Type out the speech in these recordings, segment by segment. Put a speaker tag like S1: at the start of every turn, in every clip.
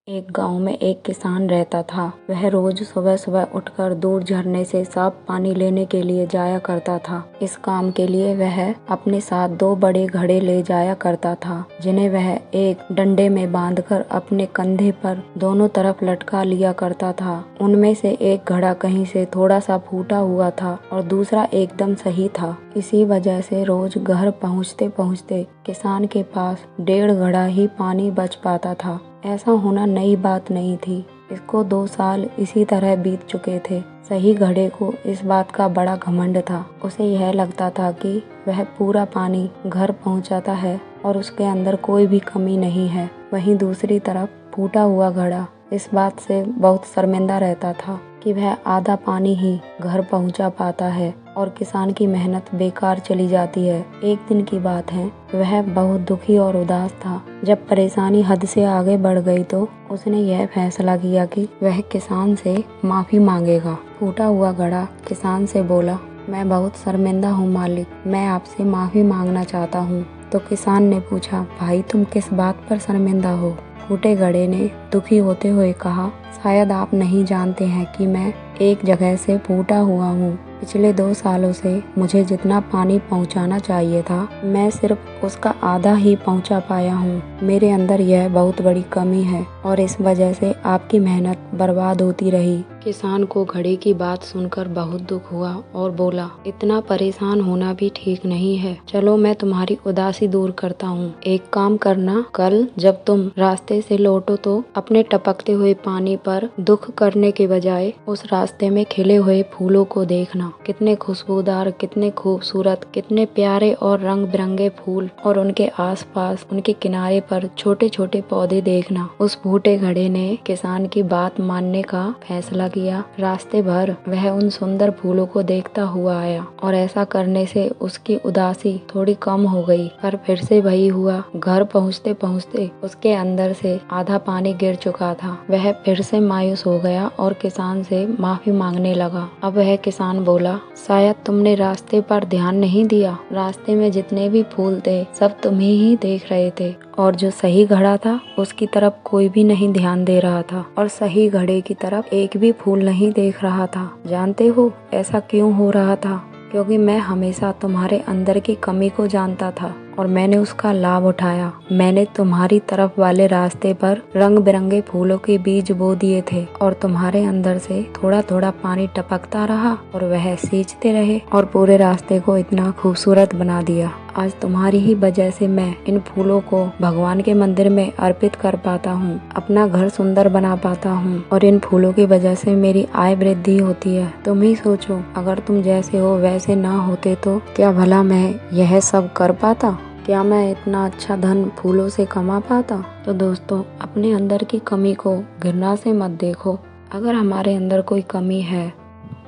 S1: एक गांव में एक किसान रहता था। वह रोज सुबह सुबह उठकर दूर झरने से साफ पानी लेने के लिए जाया करता था। इस काम के लिए वह अपने साथ 2 बड़े घड़े ले जाया करता था, जिन्हें वह एक डंडे में बांधकर अपने कंधे पर दोनों तरफ लटका लिया करता था। उनमें से एक घड़ा कहीं से थोड़ा सा फूटा हुआ था और दूसरा एकदम सही था। इसी वजह से रोज घर पहुँचते पहुँचते किसान के पास 1.5 घड़ा ही पानी बच पाता था। ऐसा होना नई बात नहीं थी। इसको 2 साल इसी तरह बीत चुके थे। सही घड़े को इस बात का बड़ा घमंड था। उसे यह लगता था कि वह पूरा पानी घर पहुंचाता है और उसके अंदर कोई भी कमी नहीं है। वहीं दूसरी तरफ फूटा हुआ घड़ा इस बात से बहुत शर्मिंदा रहता था कि वह आधा पानी ही घर पहुंचा पाता है और किसान की मेहनत बेकार चली जाती है। एक दिन की बात है, वह बहुत दुखी और उदास था। जब परेशानी हद से आगे बढ़ गई तो उसने यह फैसला किया कि वह किसान से माफी मांगेगा। फूटा हुआ घड़ा किसान से बोला, मैं बहुत शर्मिंदा हूँ मालिक, मैं आपसे माफी मांगना चाहता हूँ। तो किसान ने पूछा, भाई तुम किस बात पर शर्मिंदा हो? फूटे घड़े ने दुखी होते हुए कहा, शायद आप नहीं जानते हैं कि मैं एक जगह से फूटा हुआ हूँ। पिछले 2 सालों से मुझे जितना पानी पहुँचाना चाहिए था, मैं सिर्फ उसका आधा ही पहुँचा पाया हूँ। मेरे अंदर यह बहुत बड़ी कमी है और इस वजह से आपकी मेहनत बर्बाद होती रही। किसान को घड़े की बात सुनकर बहुत दुख हुआ और बोला, इतना परेशान होना भी ठीक नहीं है। चलो मैं तुम्हारी उदासी दूर करता हूँ। एक काम करना, कल जब तुम रास्ते से लौटो तो अपने टपकते हुए पानी पर दुख करने के बजाय उस रास्ते में खिले हुए फूलों को देखना। कितने खुशबूदार, कितने खूबसूरत, कितने प्यारे और रंग बिरंगे फूल, और उनके आसपास उनके किनारे पर छोटे छोटे पौधे देखना। उस फूटे घड़े ने किसान की बात मानने का फैसला किया। रास्ते भर वह उन सुंदर फूलों को देखता हुआ आया और ऐसा करने से उसकी उदासी थोड़ी कम हो गई। पर फिर से वही हुआ। घर पहुँचते पहुँचते उसके अंदर से आधा पानी गिर चुका था। वह फिर से मायूस हो गया और किसान से माफी मांगने लगा। अब वह किसान बोला, शायद तुमने रास्ते पर ध्यान नहीं दिया। रास्ते में जितने भी फूल थे सब तुम्हें ही देख रहे थे और जो सही घड़ा था उसकी तरफ कोई भी नहीं ध्यान दे रहा था और सही घड़े की तरफ एक भी फूल नहीं देख रहा था। जानते हो ऐसा क्यों हो रहा था? क्योंकि मैं हमेशा तुम्हारे अंदर की कमी को जानता था और मैंने उसका लाभ उठाया। मैंने तुम्हारी तरफ वाले रास्ते पर रंग बिरंगे फूलों के बीज बो दिए थे और तुम्हारे अंदर से थोड़ा थोड़ा पानी टपकता रहा और वह सींचते रहे और पूरे रास्ते को इतना खूबसूरत बना दिया। आज तुम्हारी ही वजह से मैं इन फूलों को भगवान के मंदिर में अर्पित कर पाता हूँ, अपना घर सुंदर बना पाता हूँ और इन फूलों की वजह से मेरी आय वृद्धि होती है। तुम ही सोचो, अगर तुम जैसे हो वैसे ना होते तो क्या भला मैं यह सब कर पाता? क्या मैं इतना अच्छा धन फूलों से कमा पाता? तो दोस्तों, अपने अंदर की कमी को घृणा से मत देखो। अगर हमारे अंदर कोई कमी है,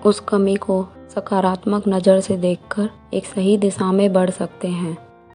S1: उस कमी को सकारात्मक नज़र से देखकर एक सही दिशा में बढ़ सकते हैं।